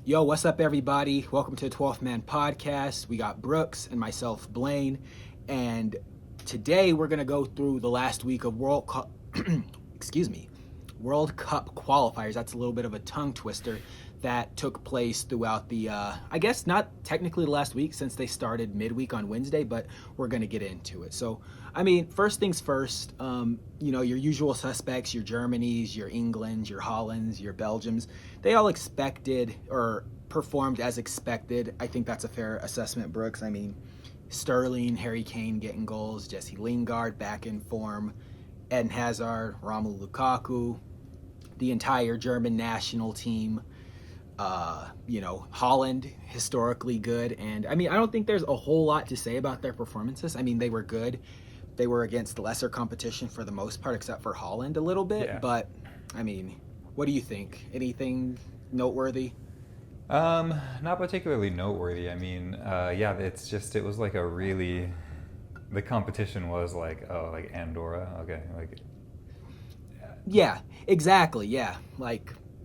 Yo, what's up, everybody? Welcome to the 12th Man Podcast. We got Brooks and myself, Blaine, and today we're going to go through the last week of World Cup Qualifiers. That's a little bit of a tongue twister that took place throughout the, I guess not technically the last week since they started midweek on Wednesday, but we're going to get into it. So, first things first, your usual suspects, your Germanys, your Englands, your Hollands, your Belgiums, they all expected or performed as expected. I think that's a fair assessment, Brooks. Sterling, Harry Kane getting goals, Jesse Lingard back in form, Eden Hazard, Romelu Lukaku, the entire German national team. Holland, historically good. And I don't think there's a whole lot to say about their performances. They were good. They were against lesser competition for the most part, except for Holland a little bit. Yeah. But, what do you think? Anything noteworthy? Not particularly noteworthy. It was like the competition was like Andorra. Okay. Yeah, exactly. Yeah.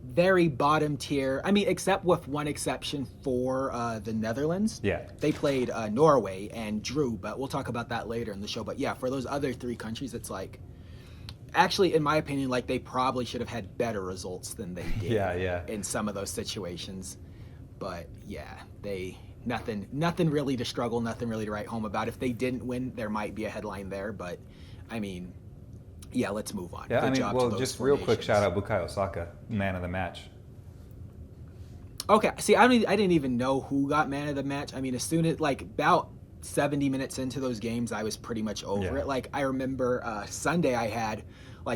Very bottom tier. Except with one exception for the Netherlands. Yeah. They played Norway and drew, but we'll talk about that later in the show. But yeah, for those other three countries, it's actually, in my opinion, they probably should have had better results than they did. Yeah. In some of those situations. But yeah, nothing really to struggle, nothing really to write home about. If they didn't win, there might be a headline there, but yeah, let's move on. Yeah, just real quick shout out Bukayo Saka, man of the match. Okay, see, I didn't even know who got man of the match. As soon as about 70 minutes into those games, I was pretty much over it. I remember Sunday I had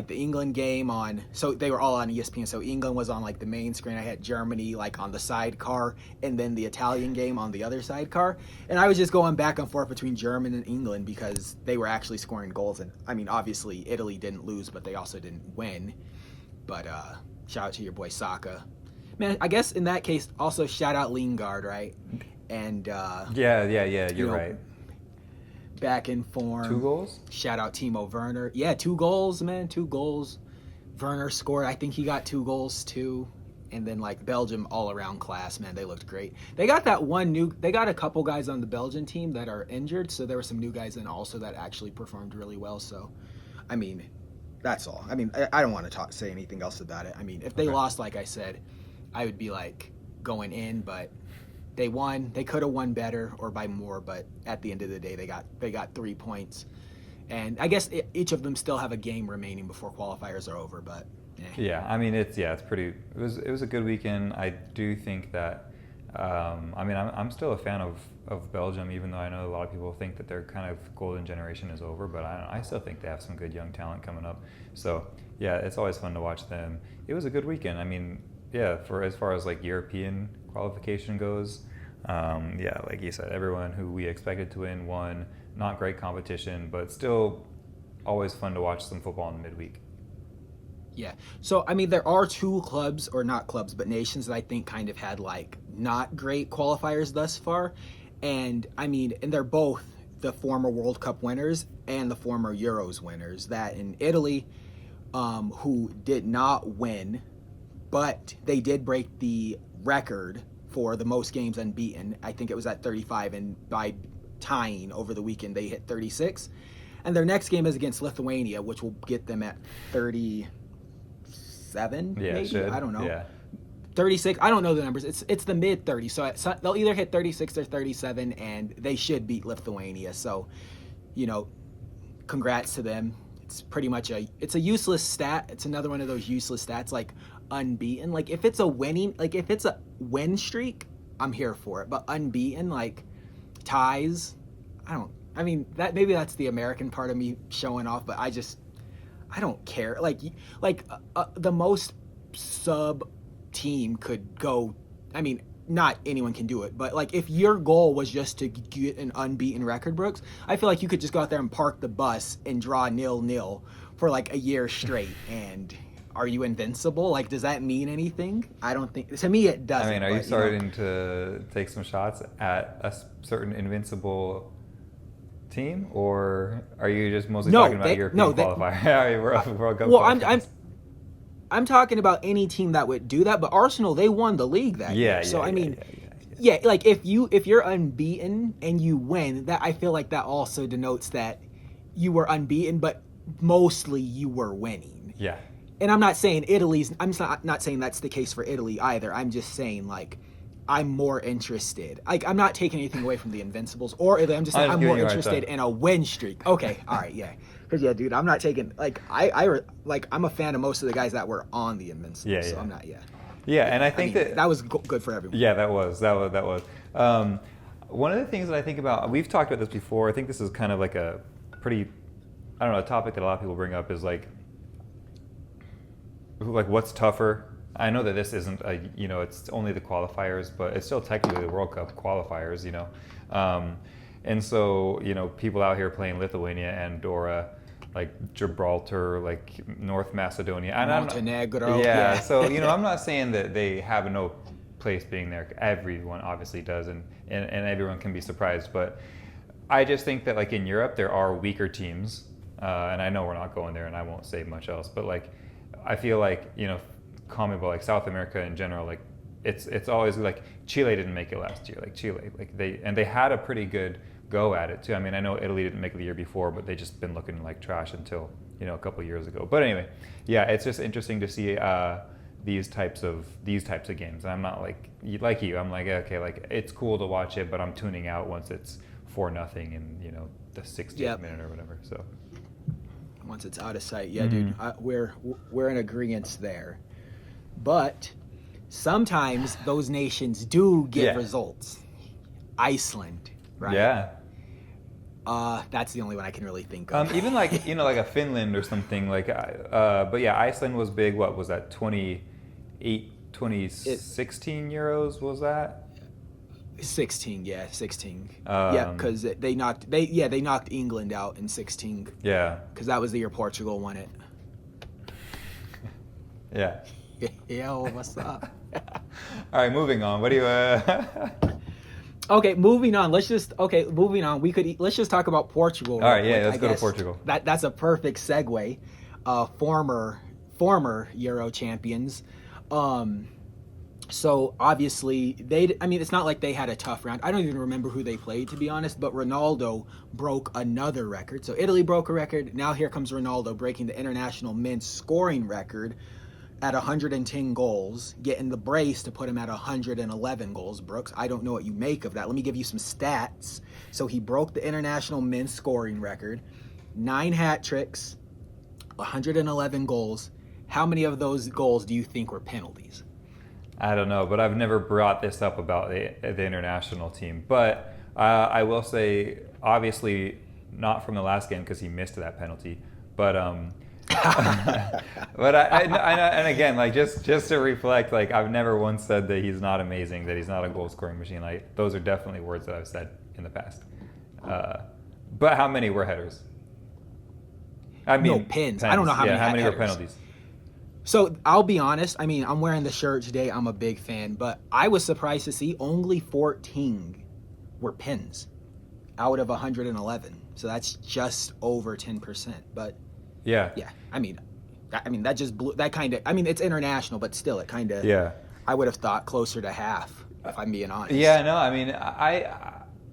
the England game on, so they were all on ESPN. So England was on the main screen. I had Germany on the sidecar, and then the Italian game on the other sidecar. And I was just going back and forth between Germany and England because they were actually scoring goals. And obviously Italy didn't lose, but they also didn't win. But shout out to your boy Saka. Man, I guess in that case, also shout out Lingard, right? And you're right. Back in form. 2 goals? Shout out Timo Werner. Yeah, 2 goals, man. 2 goals. Werner scored. I think he got 2 goals too. And then Belgium all around class, man. They looked great. They got they got a couple guys on the Belgian team that are injured. So there were some new guys in also that actually performed really well. So, that's all. I don't want to say anything else about it. If they lost, like I said, I would be going in, but they won. They could have won better or by more, but at the end of the day, they got 3 points, and I guess each of them still have a game remaining before qualifiers are over. But yeah, it's pretty. It was a good weekend. I do think that. I'm still a fan of Belgium, even though I know a lot of people think that their kind of golden generation is over. But I still think they have some good young talent coming up. So yeah, it's always fun to watch them. It was a good weekend. For as far as European qualification goes, like you said, everyone who we expected to win won. Not great competition, but still always fun to watch some football in the midweek. Yeah. So, there are 2 clubs, or not clubs, but nations that I think kind of had not great qualifiers thus far. And and they're both the former World Cup winners and the former Euros winners. That in Italy, who did not win, but they did break the record for the most games unbeaten. I think it was at 35, and by tying over the weekend, they hit 36. And their next game is against Lithuania, which will get them at 37, maybe? I don't know. Yeah. 36, I don't know the numbers. It's the mid-30s, so they'll either hit 36 or 37, and they should beat Lithuania. So, congrats to them. It's pretty much it's a useless stat. It's another one of those useless stats, unbeaten. If it's a win streak, I'm here for it. But unbeaten, ties, that maybe that's the American part of me showing off, but I don't care. The most sub team could go, not anyone can do it, but if your goal was just to get an unbeaten record, Brooks, I feel you could just go out there and park the bus and draw 0-0 for a year straight. And are you invincible? Does that mean anything? I don't think. To me, it doesn't. Are you starting to take some shots at a certain invincible team, or are you just mostly talking about European qualifier? World Cup qualifiers? I'm talking about any team that would do that. But Arsenal, they won the league that year. So I mean, yeah, like if you're unbeaten and you win, that I feel like that also denotes that you were unbeaten, but mostly you were winning. Yeah. And I'm not saying I'm not saying that's the case for Italy either. I'm just saying like I'm more interested. Like I'm not taking anything away from the Invincibles or Italy. I'm just saying I'm more interested in a win streak. Okay, all right, yeah. Because yeah, dude, I'm not taking like I'm a fan of most of the guys that were on the Invincibles. Yeah, so I'm not. Yeah, and I think that was good for everyone. Yeah, that was. One of the things that I think about, we've talked about this before. I think this is kind of like a pretty, I don't know, a topic that a lot of people bring up is like what's tougher. I know that this isn't it's only the qualifiers, but it's still technically the World Cup qualifiers, and so people out here playing Lithuania, Andorra, like Gibraltar, like North Macedonia, and Montenegro. Yeah. So I'm not saying that they have no place being there. Everyone obviously does, and everyone can be surprised. But I just think that like in Europe there are weaker teams, and I know we're not going there, and I won't say much else. But like I feel like CONMEBOL, like South America in general, like it's always like Chile didn't make it last year. Like Chile, like they had a pretty good go at it too. I mean, I know Italy didn't make it the year before, but they just been looking like trash until a couple of years ago. But anyway, yeah, it's just interesting to see these types of games. And I'm not like you. I'm like, okay, like it's cool to watch it, but I'm tuning out once it's 4-0 in the 60th minute or whatever. So once it's out of sight, yeah, dude, we're in agreement there. But sometimes those nations do get results. Iceland, right? Yeah. That's the only one I can really think of. Even like like a Finland or something like. But yeah, Iceland was big. What was that? 2016 Euros was that? 16, yeah, 16. Yeah, because they knocked England out in 16. Yeah. Because that was the year Portugal won it. Yeah. Yo, what's up? All right, moving on. What do you? Okay, moving on. Let's just let's just talk about Portugal. All right, yeah, let's go to Portugal. That's a perfect segue. Former Euro champions. So obviously it's not like they had a tough round. I don't even remember who they played, to be honest, but Ronaldo broke another record. So Italy broke a record. Now here comes Ronaldo breaking the international men's scoring record at 110 goals, getting the brace to put him at 111 goals. Brooks, I don't know what you make of that. Let me give you some stats. So he broke the international men's scoring record, 9 hat tricks, 111 goals. How many of those goals do you think were penalties? I don't know, but I've never brought this up about the international team. But I will say, obviously, not from the last game because he missed that penalty. But but and again, like just to reflect, like I've never once said that he's not amazing, that he's not a goal scoring machine. Like those are definitely words that I've said in the past. But how many were headers? I mean, no, pins. I don't know how many. How many headers were penalties? So I'll be honest. I mean, I'm wearing the shirt today. I'm a big fan, but I was surprised to see only 14 were pins out of 111. So that's just over 10%. But yeah. I mean, that just blew. That kind of. I mean, it's international, but still, it kind of. Yeah. I would have thought closer to half, if I'm being honest. Yeah. No. I mean,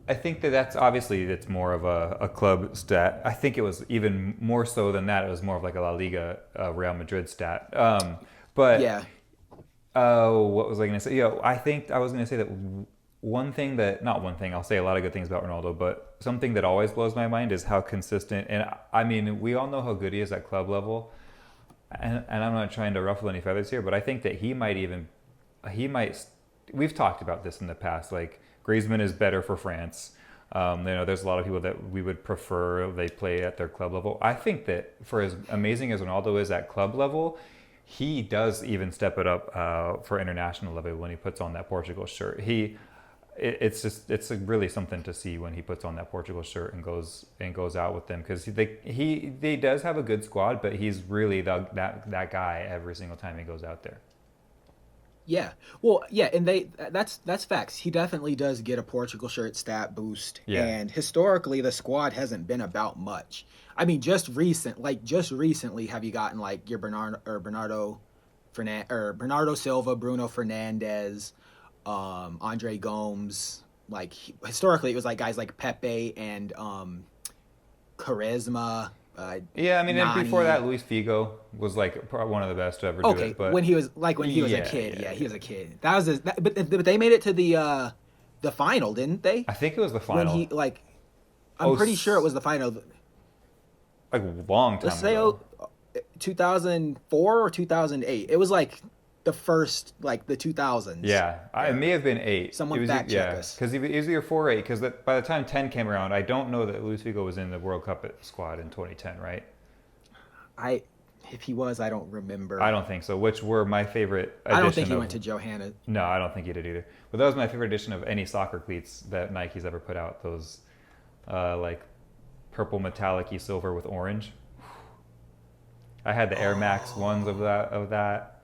I think that's obviously it's more of a club stat. I think it was even more so than that. It was more of like a La Liga, Real Madrid stat. But yeah. What was I going to say? I think I was going to say that not one thing. I'll say a lot of good things about Ronaldo, but something that always blows my mind is how consistent. And I mean, we all know how good he is at club level, and I'm not trying to ruffle any feathers here, but I think that he might. We've talked about this in the past, like. Griezmann is better for France. There's a lot of people that we would prefer they play at their club level. I think that for as amazing as Ronaldo is at club level, he does even step it up for international level when he puts on that Portugal shirt. It's really something to see when he puts on that Portugal shirt and goes out with them, because he does have a good squad, but he's really that guy every single time he goes out there. Yeah. Well, yeah, and that's facts. He definitely does get a Portugal shirt stat boost. Yeah. And historically the squad hasn't been about much. I mean, just recently have you gotten like your Bernardo Bernardo Silva, Bruno Fernandes, Andre Gomes. Like historically, it was like guys like Pepe and Charisma. Yeah, I mean, and before Nani. that, Luis Figo was like probably one of the best to ever do Okay, it. But when he was a kid, he was a kid. That was but they made it to the final, didn't they? I think it was the When final. he like, I'm pretty sure it was the final. Like a long time Let's say ago. 2004 or 2008. It was like the first, like the 2000s. Yeah, it may have been 8. Someone it was, fact check us. because it was either 4 or 8. Because by the time 10 came around, I don't know that Luis Figo was in the World Cup squad in 2010, right? If he was, I don't remember. I don't think so. Which were my favorite. I don't think he went to Johanna. No, I don't think he did either. But that was my favorite edition of any soccer cleats that Nike's ever put out. Those like purple metallic-y silver with orange. I had the Air Max ones of that.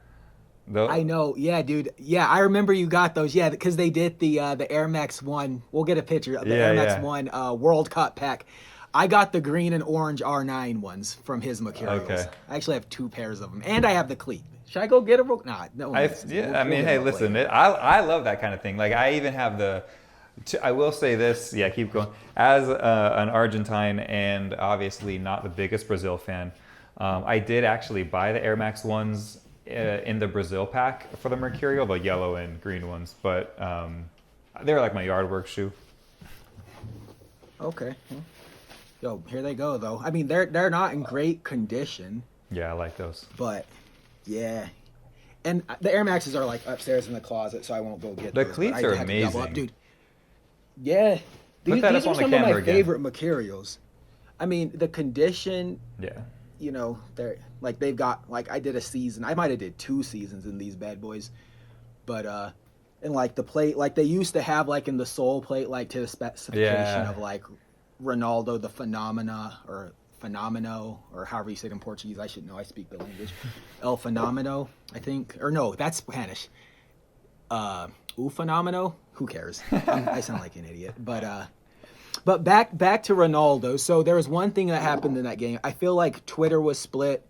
I know, yeah, dude. Yeah, I remember you got those. Yeah, because they did the Air Max 1. We'll get a picture. The Air Max 1 World Cup pack. I got the green and orange R9 ones from his materials. Okay. I actually have 2 pairs of them, and I have the cleat. Should I go get them? Nah, no. Hey, listen. I love that kind of thing. Like I even have I will say this. Yeah, keep going. As an Argentine and obviously not the biggest Brazil fan, I did actually buy the Air Max ones in the Brazil pack for the Mercurial, the yellow and green ones. But they were like my yard work shoe. Okay. Yo, here they go though. I mean, they're not in great condition. Yeah, I like those. But yeah, and the Air Maxes are like upstairs in the closet, so I won't go get The those. cleats are amazing, dude. Yeah, these that are up on the some of my camera again. favorite materials. I mean, the condition. Yeah. You know, they've got like I did a season. I might have did 2 seasons in these bad boys, but and like the plate, like they used to have like in the sole plate, like to the specification of like Ronaldo the Fenomeno, or however you say it in Portuguese. I should know. I speak the language. El Fenomeno, I think, or no, that's Spanish. O Fenomeno. Who cares? I sound like an idiot, But back to Ronaldo. So there was one thing that happened in that game. I feel like Twitter was split,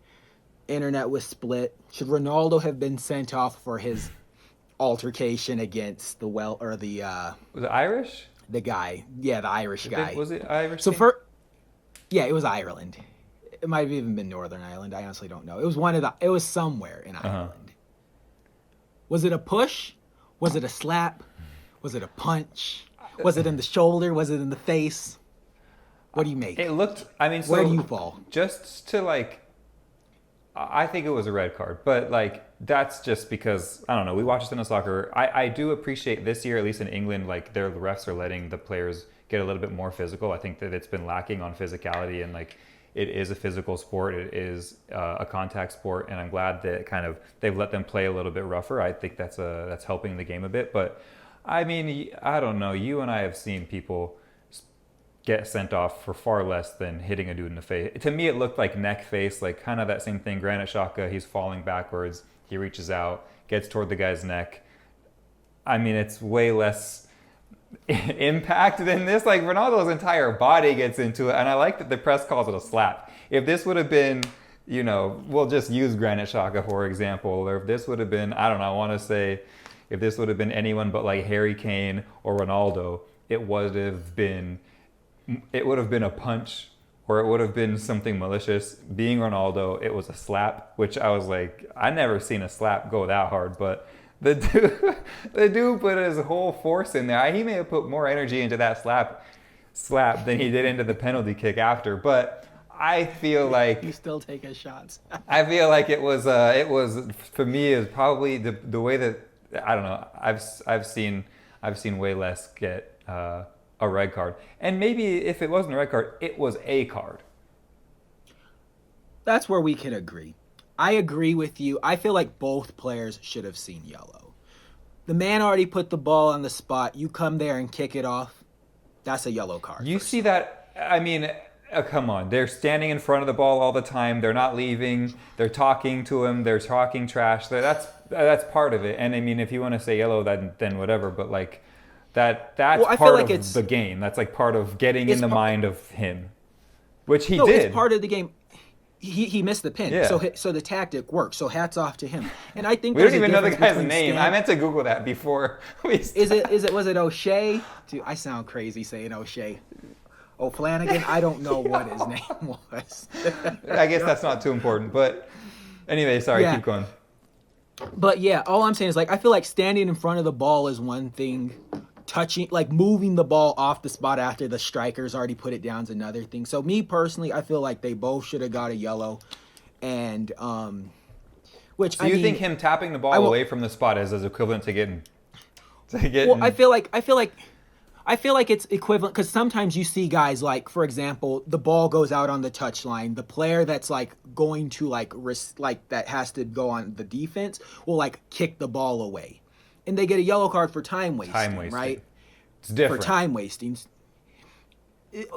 internet was split. Should Ronaldo have been sent off for his altercation against Was it Irish? the guy? Yeah, the Irish guy. Was it Irish? So it was Ireland. It might have even been Northern Ireland. I honestly don't know. It was somewhere in Ireland. Was it a push? Was it a slap? Was it a punch? Was it in the shoulder? Was it in the face? What do you make? It looked. I mean, so where do you fall? Just to like, I think it was a red card, but like that's just because I don't know. We watch this in a soccer. I do appreciate this year, at least in England, like the refs are letting the players get a little bit more physical. I think that it's been lacking on physicality, and like it is a physical sport. It is a contact sport, and I'm glad that they've let them play a little bit rougher. I think that's helping the game a bit, but. I mean, I don't know. You and I have seen people get sent off for far less than hitting a dude in the face. To me, it looked like neck face, like kind of that same thing. Granit Xhaka, he's falling backwards. He reaches out, gets toward the guy's neck. I mean, it's way less impact than this. Like Ronaldo's entire body gets into it, and I like that the press calls it a slap. If this would have been, we'll just use Granit Xhaka for example, or if this would have been, I don't know, I want to say. If this would have been anyone but like Harry Kane or Ronaldo, it would have been a punch or it would have been something malicious. Being Ronaldo, it was a slap, which I was like, I never seen a slap go that hard, but the dude put his whole force in there. He may have put more energy into that slap than he did into the penalty kick after, but I feel like you still take his shots. I feel like it was for me is probably the way that I don't know. I've seen way less get a red card, and maybe if it wasn't a red card, it was a card. That's where we can agree. I agree with you. I feel like both players should have seen yellow. The man already put the ball on the spot. You come there and kick it off. That's a yellow card. You see that? I mean, come on. They're standing in front of the ball all the time. They're not leaving. They're talking to him. They're talking trash. That's part of it. And I mean, if you want to say yellow, then whatever. But like that's part of the game. That's like part of getting in the mind of him, which he did. It's part of the game. he missed the pin. Yeah. So the tactic worked. So hats off to him. And I think We there's don't a even know the difference guy's between name. I meant to Google that before we started. was it O'Shea? Dude, I sound crazy saying O'Shea. O'Flanagan? I don't know what his name was. I guess that's not too important. But anyway, sorry, Yeah. keep going. But yeah, all I'm saying is like I feel like standing in front of the ball is one thing. Touching, like moving the ball off the spot after the striker's already put it down is another thing. So me personally, I feel like they both should have got a yellow. And which So I you mean, think him tapping the ball away from the spot is as equivalent to getting well, I feel like it's equivalent because sometimes you see guys like, for example, the ball goes out on the touchline. The player that's like going to like that has to go on the defense will like kick the ball away, and they get a yellow card for time wasting. Right? It's different. For time wasting.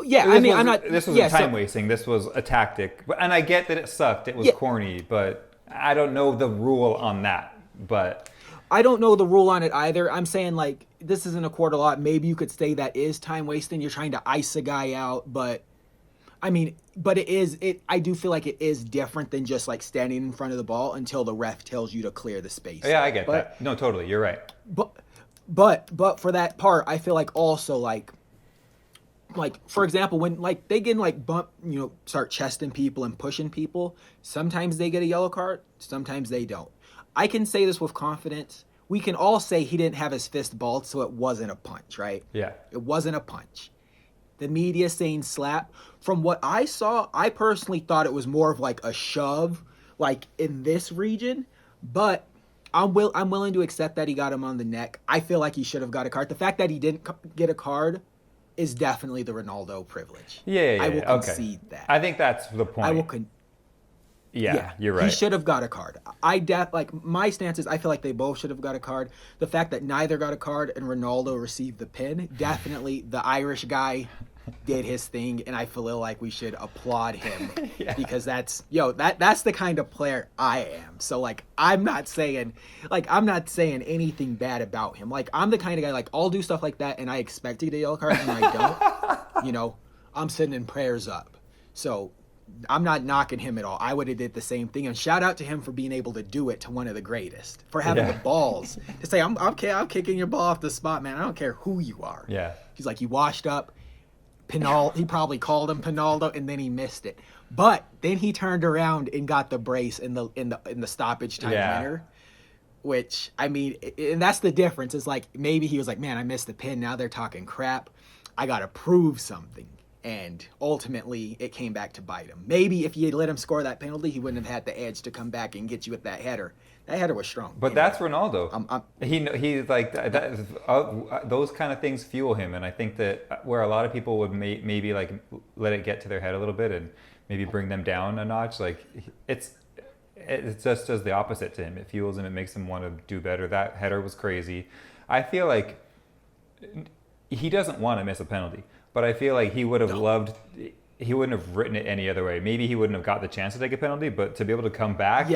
Yeah, I mean, I'm not. This wasn't time wasting. This was a tactic, and I get that it sucked. It was corny, but I don't know the rule on that. But I don't know the rule on it either. I'm saying like this isn't a quarter lot. Maybe you could say that is time wasting. You're trying to ice a guy out, but I mean, but it is. I do feel like it is different than just like standing in front of the ball until the ref tells you to clear the space. Yeah, I get that. No, totally, you're right. But for that part, I feel like also like for example, when like they get like bump, start chesting people and pushing people, sometimes they get a yellow card, sometimes they don't. I can say this with confidence. We can all say he didn't have his fist balled, so it wasn't a punch, right? Yeah. It wasn't a punch. The media saying slap. From what I saw, I personally thought it was more of like a shove, like in this region. But I'm willing to accept that he got him on the neck. I feel like he should have got a card. The fact that he didn't get a card is definitely the Ronaldo privilege. Yeah. I will concede that. I think that's the point. I will Yeah, you're right. He should have got a card. My stance is I feel like they both should have got a card. The fact that neither got a card and Ronaldo received the pin, definitely the Irish guy did his thing, and I feel like we should applaud him because that's the kind of player I am. So like I'm not saying anything bad about him. Like I'm the kind of guy like I'll do stuff like that and I expect to get a yellow card and I don't. I'm sending prayers up. So I'm not knocking him at all. I would have did the same thing. And shout out to him for being able to do it to one of the greatest. For having the balls to say, I'm kicking your ball off the spot, man. I don't care who you are. Yeah. He's like, you washed up. He probably called him Pinaldo, and then he missed it. But then he turned around and got the brace in the stoppage time winner. Which, I mean, and that's the difference. It's like maybe he was like, man, I missed the pin. Now they're talking crap. I got to prove something. And ultimately, it came back to bite him. Maybe if you had let him score that penalty, he wouldn't have had the edge to come back and get you with that header. That header was strong. But that's Ronaldo. He's like those kind of things fuel him, and I think that where a lot of people would maybe like let it get to their head a little bit and maybe bring them down a notch. Like it just does the opposite to him. It fuels him. It makes him want to do better. That header was crazy. I feel like he doesn't want to miss a penalty. But I feel like he would have he wouldn't have written it any other way. Maybe he wouldn't have got the chance to take a penalty, but to be able to come back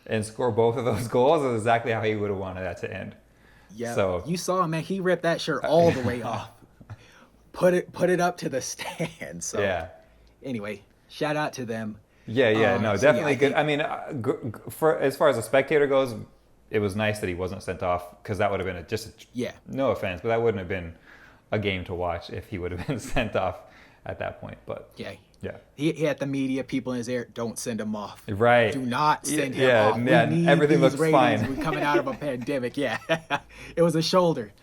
and score both of those goals is exactly how he would have wanted that to end. Yeah, so, you saw him, man. He ripped that shirt all the way off. Put it up to the stand. So anyway, shout out to them. Definitely good. I mean, for as far as a spectator goes, it was nice that he wasn't sent off because that would have been no offense, but that wouldn't have been a game to watch if he would have been sent off at that point. But he had the media people in his ear, don't send him off. Right. Do not send him off. Everything looks fine. We're coming out of a pandemic. It was a shoulder.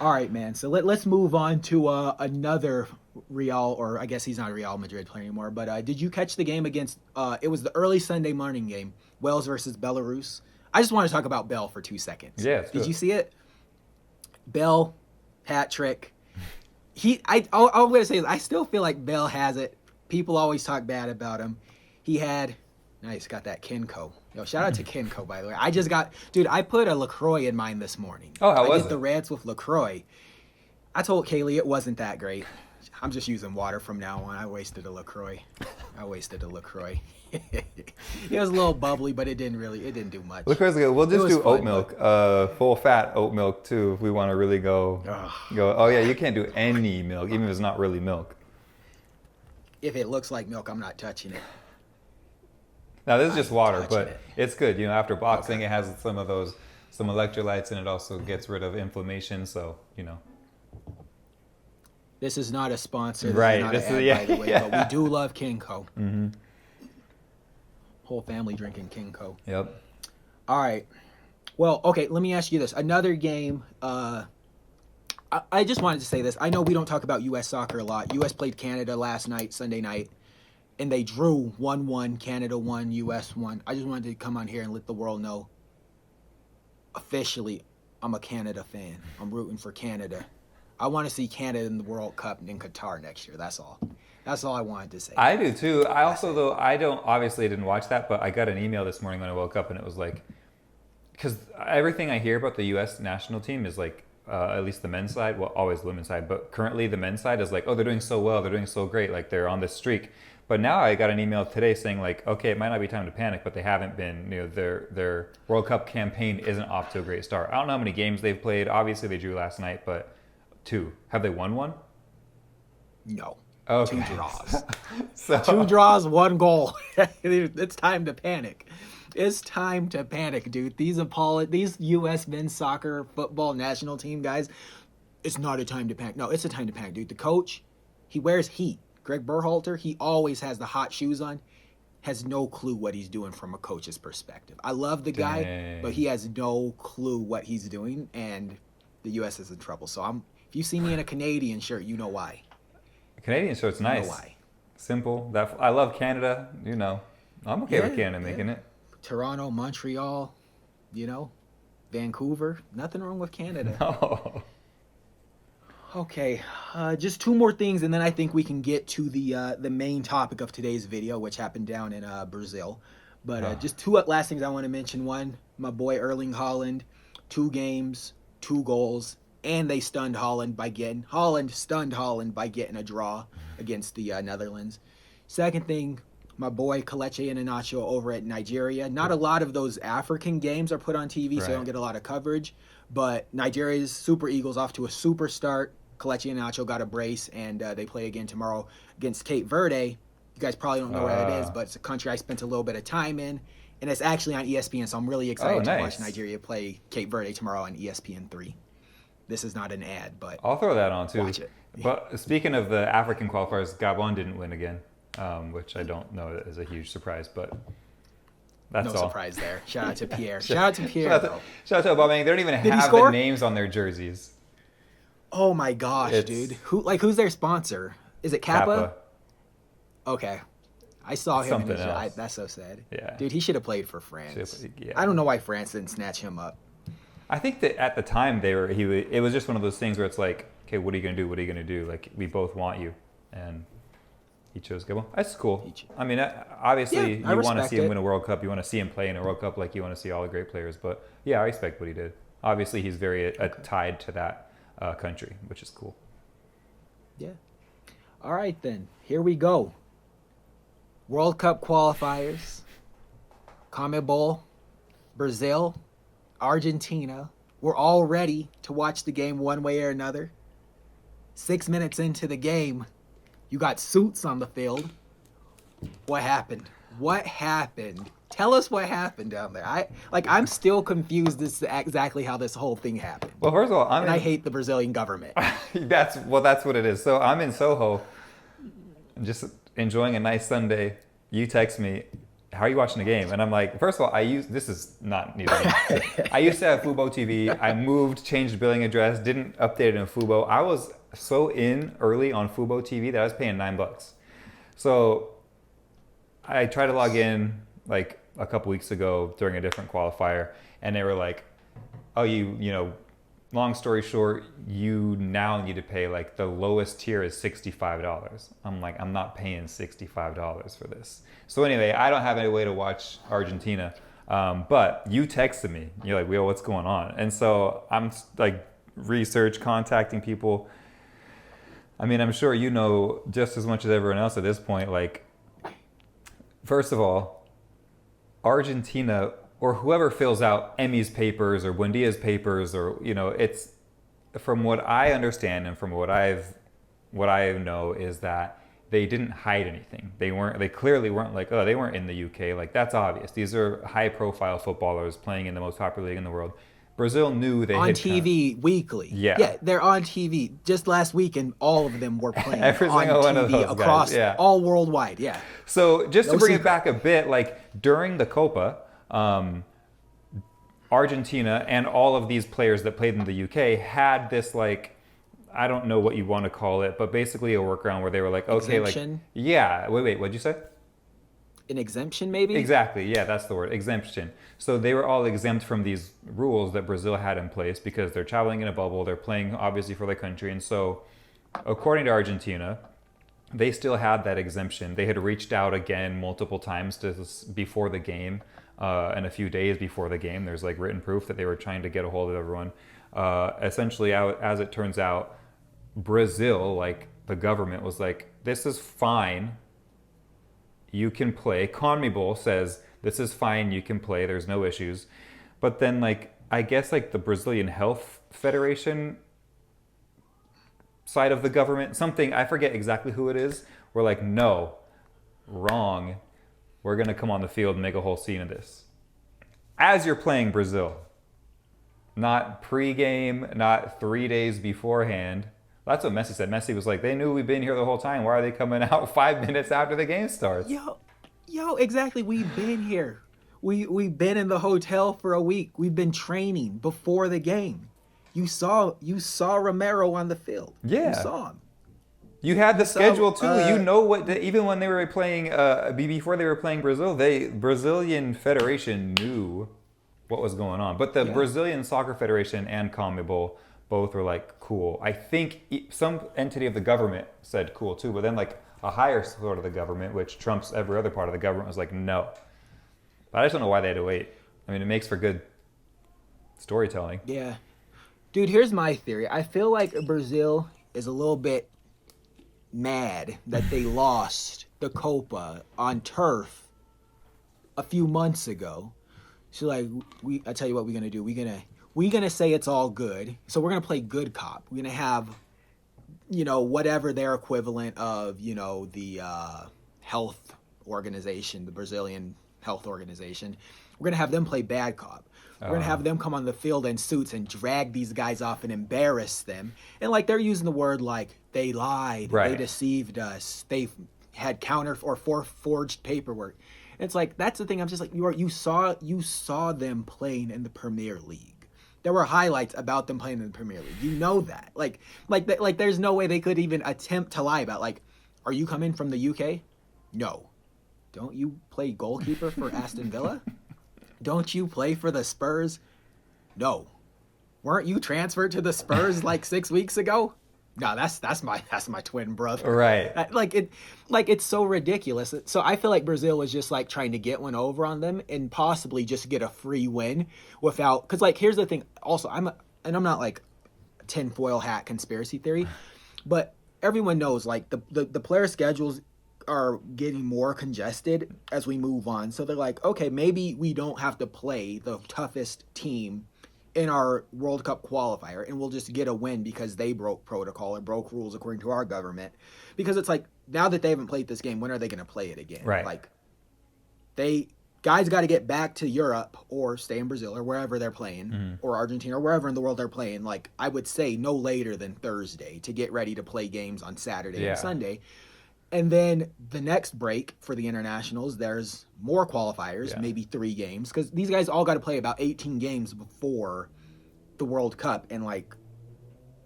All right, man. So let's move on to another Real, or I guess he's not a Real Madrid player anymore, but did you catch the game against, it was the early Sunday morning game, Wales versus Belarus? I just want to talk about Bell for 2 seconds. Yeah. Did you see it? Bell, hat trick. All I'm going to say is I still feel like Bell has it. People always talk bad about him. Nice, got that Kenco. Shout out to Kenco, by the way. I put a LaCroix in mine this morning. Oh, how was it? I did the Reds with LaCroix. I told Kaylee it wasn't that great. I'm just using water from now on. I wasted a LaCroix. It was a little bubbly, but it didn't do much. LaCroix's good. We'll just do oat milk, full fat oat milk too, if we want to really go. Oh yeah, you can't do any milk, even if it's not really milk. If it looks like milk, I'm not touching it. Now this is just water, touching but it. it's good. You know, after boxing, Okay. it has some of those, some electrolytes, and it also gets rid of inflammation. So, you know. This is not a sponsor. This is Right. not This an is ad, yeah. by the way, Yeah. but we do love Kinko. Mm-hmm. Whole family drinking Kinko. Yep. All right. Well, okay, let me ask you this. Another game, I just wanted to say this. I know we don't talk about U.S. soccer a lot. U.S. played Canada last night, Sunday night, and they drew 1-1. Canada won, U.S. won. I just wanted to come on here and let the world know, officially, I'm a Canada fan. I'm rooting for Canada. I want to see Canada in the World Cup in Qatar next year. That's all. That's all I wanted to say. I do too. I also, though, I didn't watch that, but I got an email this morning when I woke up, and it was like, because everything I hear about the U.S. national team is like, at least the men's side, well, always the women's side, but currently the men's side is like, oh, they're doing so well, they're doing so great, like they're on this streak. But now I got an email today saying like, okay, it might not be time to panic, but they haven't been, you know, their World Cup campaign isn't off to a great start. I don't know how many games they've played. Obviously they drew last night, but 2. Have they won one? No. Okay. 2 draws. So 2 draws, 1 goal. It's time to panic. It's time to panic, dude. These U.S. men's soccer football national team guys, it's not a time to panic. No, it's a time to panic, dude. The coach, he wears heat. Greg Berhalter, he always has the hot shoes on. Has no clue what he's doing from a coach's perspective. I love the guy, Dang. but he has no clue what he's doing, and the U.S. is in trouble. So if you see me in a Canadian shirt, you know why. Canadian shirt's You nice. know why. Simple. I love Canada, you know. I'm okay with Canada making it. Toronto, Montreal, Vancouver. Nothing wrong with Canada. No. Okay, just 2 more things, and then I think we can get to the main topic of today's video, which happened down in Brazil. But just 2 last things I want to mention. One, my boy Erling Haaland, 2 games, 2 goals, and they stunned Holland by getting a draw against the Netherlands. Second thing, my boy Kelechi Iheanacho over at Nigeria. Not a lot of those African games are put on TV, so they don't get a lot of coverage. But Nigeria's Super Eagles off to a super start. Kelechi Iheanacho got a brace, and they play again tomorrow against Cape Verde. You guys probably don't know where that is, but it's a country I spent a little bit of time in. And it's actually on ESPN, so I'm really excited to watch Nigeria play Cape Verde tomorrow on ESPN3. This is not an ad, but I'll throw that on too. Watch it. But speaking of the African qualifiers, Gabon didn't win again, which I don't know is a huge surprise, but that's all. No surprise there. Shout out to Pierre. Shout out to Pierre, though. Shout out to Aubameyang. They don't even Did he have score? the names on their jerseys. Oh my gosh, dude. Who's their sponsor? Is it Kappa? Okay. I saw him Something in his else. That's so sad. Yeah. Dude, he should have played for France. Yeah. I don't know why France didn't snatch him up. I think that at the time it was just one of those things where it's like, okay, what are you gonna do? What are you gonna do? Like, we both want you, and he chose Gabon. That's cool. I mean, obviously Yeah, I you want to respect see him it. win a World Cup. You want to see him play in a World Cup like you want to see all the great players. But yeah, I respect what he did. Obviously, he's very tied to that country, which is cool. Yeah. All right, then. Here we go. World Cup qualifiers. CONMEBOL, Brazil, Argentina. We're all ready to watch the game one way or another. 6 minutes into the game, you got suits on the field. What happened? What happened? Tell us what happened down there. I'm still confused as to exactly how this whole thing happened. Well, first of all, I hate the Brazilian government. that's what it is. So I'm in Soho, just enjoying a nice Sunday. You text me, how are you watching the game? And I'm like, first of all, this is not needed. I used to have Fubo TV. I moved, changed billing address, didn't update it in Fubo. I was so in early on Fubo TV that I was paying $9. So I tried to log in like a couple weeks ago during a different qualifier, and they were like, oh, you know, long story short, you now need to pay, like, the lowest tier is $65. I'm like, I'm not paying $65 for this. So anyway, I don't have any way to watch Argentina, but you texted me. You're like, Will, what's going on? And so I'm like contacting people. I mean, I'm sure you know just as much as everyone else at this point. Like, first of all, Argentina, or whoever fills out Emmy's papers or Buendia's papers, or, you know, it's, from what I understand and from what I know, is that they didn't hide anything. They clearly weren't like, oh, they weren't in the UK. Like, that's obvious. These are high profile footballers playing in the most popular league in the world. Brazil knew they on had TV weekly. Yeah. They're on TV. Just last weekend, all of them were playing Every on single one TV of those across guys, yeah. all worldwide. Yeah. So just to No bring it secret. back a bit, like during the Copa, Argentina and all of these players that played in the UK had this, like, I don't know what you want to call it, but basically a workaround where they were like, okay, Exemption? like, yeah, wait, what'd you say? An exemption, maybe? Exactly, yeah, that's the word, exemption. So they were all exempt from these rules that Brazil had in place because they're traveling in a bubble, they're playing obviously for their country, and so according to Argentina, they still had that exemption. They had reached out again multiple times before the game, and a few days before the game. There's like written proof that they were trying to get a hold of everyone. Essentially, as it turns out, Brazil, like the government, was like, this is fine. You can play. CONMEBOL says, this is fine, you can play, there's no issues. But then, like, I guess like the Brazilian Health Federation side of the government, something, I forget exactly who it is, we're like, no, wrong. We're going to come on the field and make a whole scene of this. As you're playing Brazil, not pre-game, not 3 days beforehand. That's what Messi said. Messi was like, they knew we've been here the whole time. Why are they coming out 5 minutes after the game starts? Yo, exactly. We've been here. We've been in the hotel for a week. We've been training before the game. You saw Romero on the field. Yeah. You saw him. You had the schedule too. You know what? Even when they were playing, before they were playing Brazil, Brazilian Federation knew what was going on. But the Brazilian Soccer Federation and CONMEBOL both were like, cool. I think some entity of the government said cool too, but then like a higher sort of the government, which trumps every other part of the government, was like, no. But I just don't know why they had to wait. I mean, it makes for good storytelling. Yeah. Dude, here's my theory. I feel like Brazil is a little bit mad that they lost the Copa on turf a few months ago. So like, I tell you what we're gonna do. We're gonna say it's all good. So we're gonna play good cop. We're gonna have, whatever their equivalent of, the health organization, the Brazilian health organization. We're gonna have them play bad cop. We're going to have them come on the field in suits and drag these guys off and embarrass them. And, like, they're using the word, like, they lied, right. They deceived us, they had forged paperwork. And it's like, that's the thing. I'm just like, you saw them playing in the Premier League. There were highlights about them playing in the Premier League. You know that. Like there's no way they could even attempt to lie about, like, are you coming from the UK? No. Don't you play goalkeeper for Aston Villa? Don't you play for the Spurs? No. Weren't you transferred to the Spurs like 6 weeks ago? No, that's my twin brother. Right. It's so ridiculous. So I feel like Brazil was just like trying to get one over on them and possibly just get a free win without, because like here's the thing. Also, I'm not like tinfoil hat conspiracy theory, but everyone knows like the player schedules are getting more congested as we move on. So they're like, okay, maybe we don't have to play the toughest team in our World Cup qualifier and we'll just get a win because they broke protocol or broke rules according to our government. Because it's like, now that they haven't played this game, when are they going to play it again? Right. Like, guys got to get back to Europe or stay in Brazil or wherever they're playing, or Argentina or wherever in the world they're playing. Like, I would say no later than Thursday to get ready to play games on Saturday and Sunday. And then the next break for the internationals, there's more qualifiers, maybe 3 games. Because these guys all got to play about 18 games before the World Cup. And, like,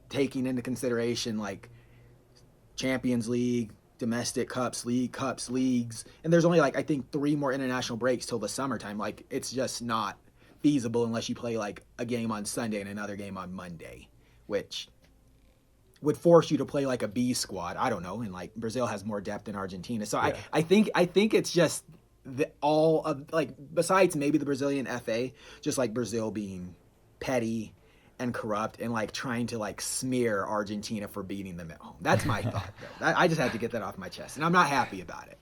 taking into consideration, like, Champions League, domestic cups, leagues. And there's only, like, I think 3 more international breaks till the summertime. Like, it's just not feasible unless you play, like, a game on Sunday and another game on Monday, which would force you to play like a B squad. I don't know. And like Brazil has more depth than Argentina. So I think it's just all of, like, besides maybe the Brazilian FA, just like Brazil being petty and corrupt and like trying to like smear Argentina for beating them at home. That's my thought though. I just had to get that off my chest and I'm not happy about it.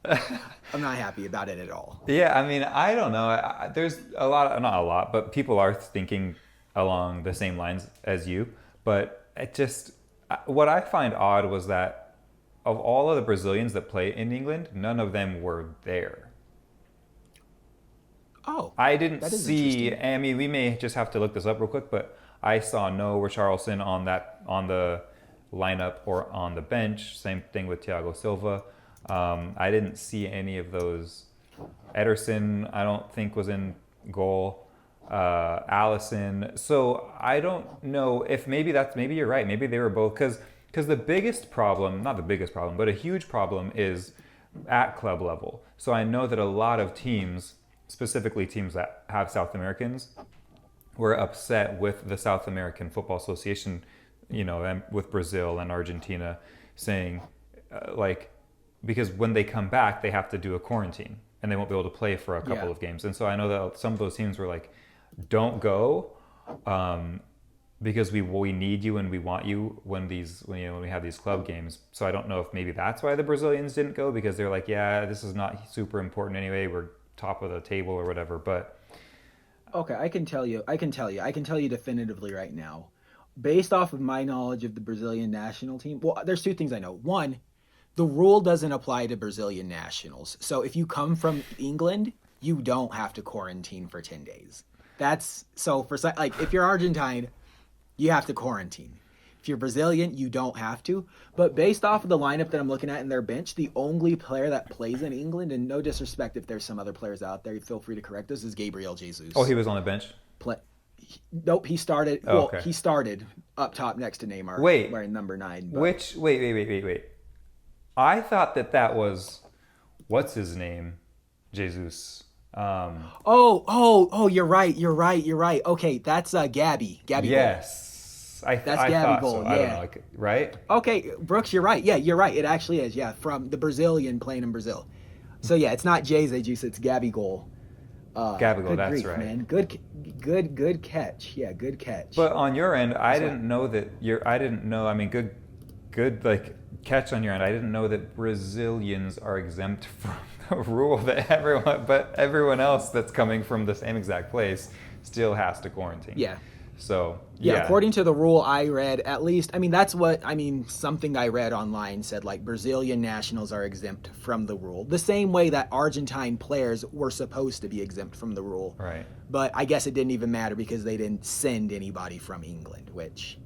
I'm not happy about it at all. Yeah. I mean, I don't know. There's a lot, not a lot, but people are thinking along the same lines as you, but it just, what I find odd was that of all of the Brazilians that play in England, none of them were there. Oh, I didn't that is see. interesting. I mean, we may just have to look this up real quick, but I saw no Richarlison on the lineup or on the bench. Same thing with Thiago Silva. I didn't see any of those. Ederson, I don't think was in goal. Allison. So I don't know if maybe you're right. Maybe they were both because the biggest problem, not the biggest problem, but a huge problem is at club level. So I know that a lot of teams, specifically teams that have South Americans, were upset with the South American Football Association, and with Brazil and Argentina, saying because when they come back, they have to do a quarantine and they won't be able to play for a couple of games. And so I know that some of those teams were like, don't go, because we need you and we want you when we have these club games. So I don't know if maybe that's why the Brazilians didn't go, because they're like, yeah, this is not super important anyway. We're top of the table or whatever. But Okay, I can tell you definitively right now, based off of my knowledge of the Brazilian national team. Well, there's two things I know. One, the rule doesn't apply to Brazilian nationals. So if you come from England, you don't have to quarantine for 10 days. That's so for like if you're Argentine, you have to quarantine. If you're Brazilian, you don't have to. But based off of the lineup that I'm looking at in their bench, the only player that plays in England, and no disrespect if there's some other players out there, feel free to correct us, is Gabriel Jesus. oh, he was on the bench. Nope, he started. Oh, well, okay. he started up top next to Neymar, wearing number 9. But Wait. I thought that was what's his name, Jesus. You're right. Okay, that's Gabby. Gabby. Yes, That's I Gabby thought goal. so. I don't Yeah. know, right? Okay, Brooks, you're right. Yeah, you're right. It actually is. Yeah, from the Brazilian playing in Brazil. So yeah, it's not Jay's juice. It's Gabby goal. Gabby goal. Good That's grief, right. man. Good catch. Yeah, good catch. But on your end, I didn't know that I didn't know. I mean, good like catch on your end. I didn't know that Brazilians are exempt from the rule that everyone else that's coming from the same exact place still has to quarantine. Yeah. So Yeah, according to the rule I read, at least, something I read online said like Brazilian nationals are exempt from the rule. The same way that Argentine players were supposed to be exempt from the rule. Right. But I guess it didn't even matter because they didn't send anybody from England, which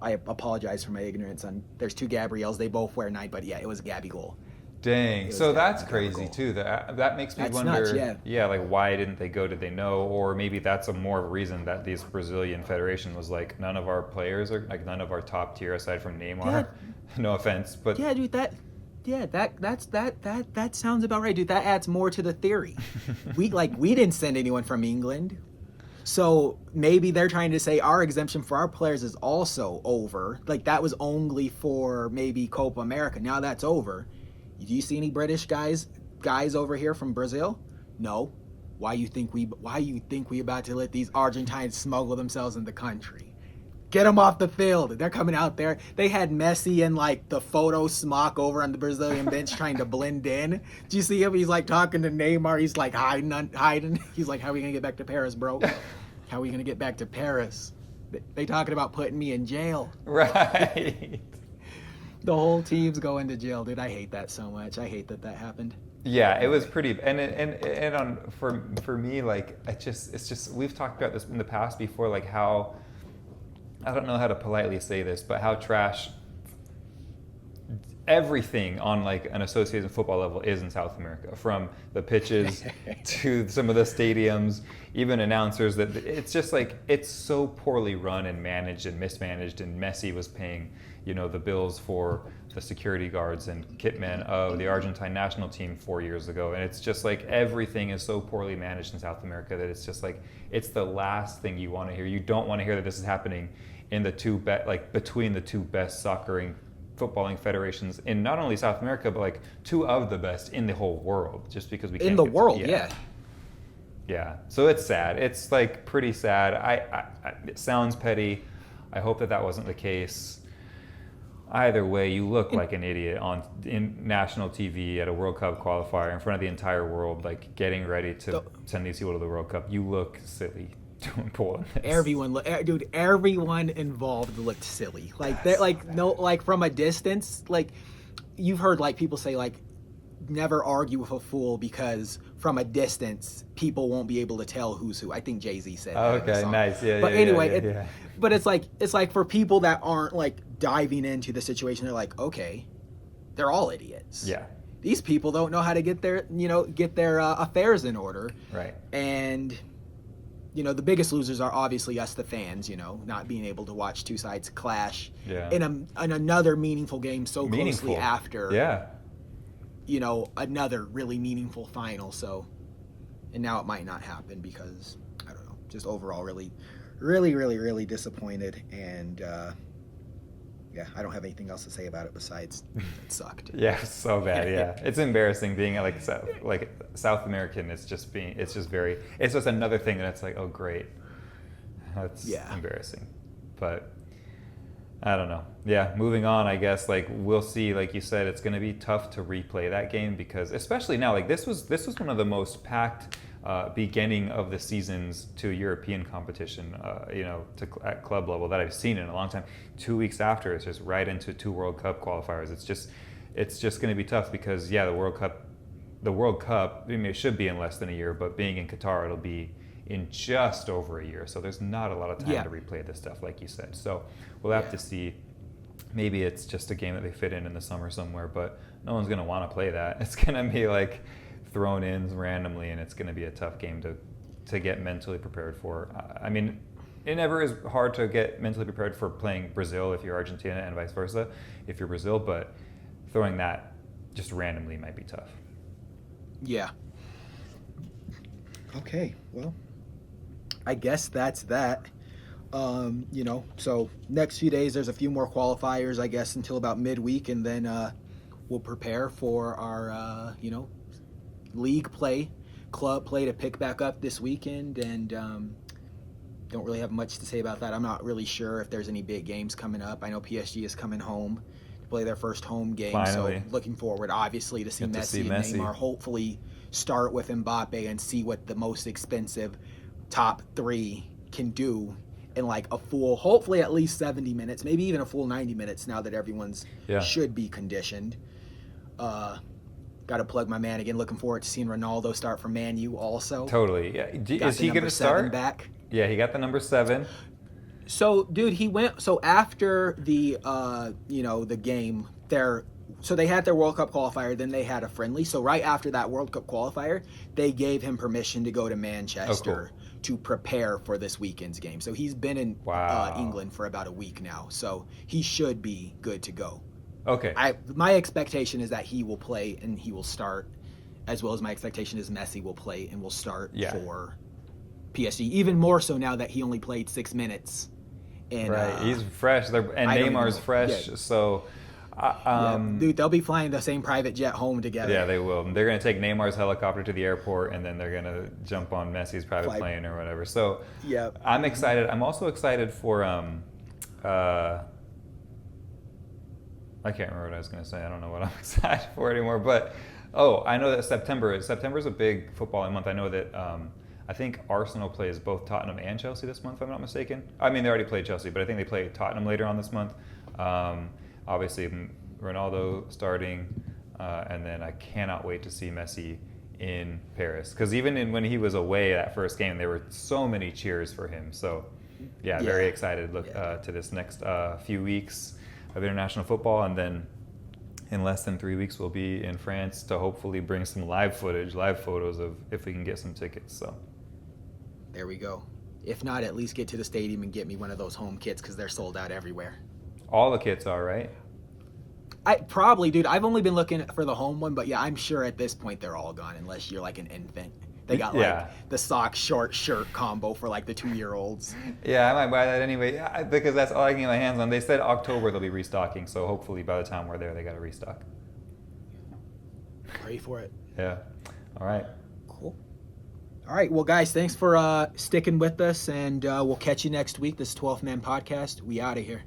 I apologize for my ignorance on. There's 2 Gabriels, they both wear 9, but yeah, it was a Gabby goal. Dang. It So was that's a crazy goal. too. That makes me That's wonder. nuts, yeah. Like why didn't they go? Did they know? Or maybe that's a more of a reason that this Brazilian federation was like, none of our players are like none of our top tier aside from Neymar. No offense, but Yeah, dude, that sounds about right, dude. That adds more to the theory. we didn't send anyone from England. So maybe they're trying to say our exemption for our players is also over. Like that was only for maybe Copa America. Now that's over. Do you see any British guys over here from Brazil? No. Why you think we about to let these Argentines smuggle themselves in the country? Get them off the field. They're coming out there. They had Messi in like the photo smock over on the Brazilian bench trying to blend in. Do you see him? He's like talking to Neymar. He's like hiding. He's like, how are we going to get back to Paris, bro? How are we going to get back to Paris? They talking about putting me in jail. right. The whole team's going to jail, dude. I hate that so much. I hate that happened. Yeah, it was pretty, for me, like it's just we've talked about this in the past before, like how I don't know how to politely say this, but how trash everything on like an associated football level is in South America, from the pitches to some of the stadiums, even announcers. That it's just like it's so poorly run and managed and mismanaged. And Messi was paying, the bills for the security guards and kitmen of the Argentine national team 4 years ago. And it's just like everything is so poorly managed in South America that it's just like it's the last thing you want to hear. You don't want to hear that this is happening in between the 2 best footballing federations in not only South America, but like 2 of the best in the whole world, just because we can't in the get world, yeah. So it's sad. It's like pretty sad. It sounds petty. I hope that wasn't the case. Either way, you look like an idiot in national TV at a World Cup qualifier in front of the entire world, like getting ready to send these people to the World Cup. You look silly doing pulling this. Everyone involved looked silly. Like they're like no, like from a distance, like you've heard like people say like never argue with a fool because from a distance people won't be able to tell who's who. I think Jay-Z said that. Okay, nice. Yeah, but yeah, anyway, yeah. But it's like for people that aren't like diving into the situation, they're like, okay, they're all idiots. Yeah. These people don't know how to get their affairs in order. Right. And the biggest losers are obviously us, the fans, not being able to watch two sides clash in another meaningful game closely after, another really meaningful final. So, and now it might not happen because, I don't know, just overall really, really, really, really disappointed. And, I don't have anything else to say about it besides it sucked. Yeah, so bad. Yeah, it's embarrassing being like South American. It's just another thing that it's like, oh great, that's embarrassing. But I don't know. Yeah, moving on. I guess like we'll see. Like you said, it's going to be tough to replay that game because especially now, like this was one of the most packed beginning of the seasons to European competition, at club level that I've seen in a long time. 2 weeks after, it's just right into 2 World Cup qualifiers. It's just going to be tough because the World Cup. I mean, it should be in less than a year, but being in Qatar, it'll be in just over a year. So there's not a lot of time to replay this stuff, like you said. So we'll have to see. Maybe it's just a game that they fit in the summer somewhere, but no one's going to want to play that. It's going to be like thrown in randomly, and it's going to be a tough game to get mentally prepared for. I mean, it never is hard to get mentally prepared for playing Brazil if you're Argentina and vice versa if you're Brazil, but throwing that just randomly might be tough. Yeah. Okay, well, I guess that's that. So next few days there's a few more qualifiers, I guess, until about midweek, and then we'll prepare for our, league play, club play to pick back up this weekend, and don't really have much to say about that. I'm not really sure if there's any big games coming up. I know PSG is coming home to play their first home game, Finally. So looking forward, obviously, to see Messi and Neymar hopefully start with Mbappe and see what the most expensive top 3 can do in like a full, hopefully at least 70 minutes, maybe even a full 90 minutes now that everyone's should be conditioned. Got to plug my man again. Looking forward to seeing Ronaldo start for Man U also. Totally. Yeah. Is he going to start? Back. Yeah, he got the number 7. So, dude, he went. So after the, the game, so they had their World Cup qualifier, then they had a friendly. So right after that World Cup qualifier, they gave him permission to go to Manchester to prepare for this weekend's game. So he's been in England for about a week now. So he should be good to go. Okay. My expectation is that he will play and he will start, as well as my expectation is Messi will play and will start for PSG. Even more so now that he only played 6 minutes. And, he's fresh. And Neymar's fresh. Yeah. So, dude, they'll be flying the same private jet home together. Yeah, they will. They're going to take Neymar's helicopter to the airport, and then they're going to jump on Messi's private plane or whatever. So, I'm excited. I'm also excited for. I can't remember what I was going to say. I don't know what I'm excited for anymore. But, I know that September's a big footballing month. I know that I think Arsenal plays both Tottenham and Chelsea this month, if I'm not mistaken. I mean, they already played Chelsea, but I think they play Tottenham later on this month. Obviously, Ronaldo starting, and then I cannot wait to see Messi in Paris. Because even when he was away that first game, there were so many cheers for him. So, very excited to this next few weeks of international football, and then in less than 3 weeks we'll be in France to hopefully bring some live photos of if we can get some tickets. So there we go. If not, at least get to the stadium and get me one of those home kits because they're sold out everywhere. All the kits are, right? Dude, I've only been looking for the home one, but I'm sure at this point they're all gone unless you're like an infant. They got the sock short shirt combo for like the 2-year-olds. Yeah, I might buy that anyway because that's all I can get my hands on. They said October they'll be restocking, so hopefully by the time we're there they got to restock. Pray for it. Yeah. All right. Cool. All right. Well, guys, thanks for sticking with us, and we'll catch you next week. This 12th Man Podcast. We out of here.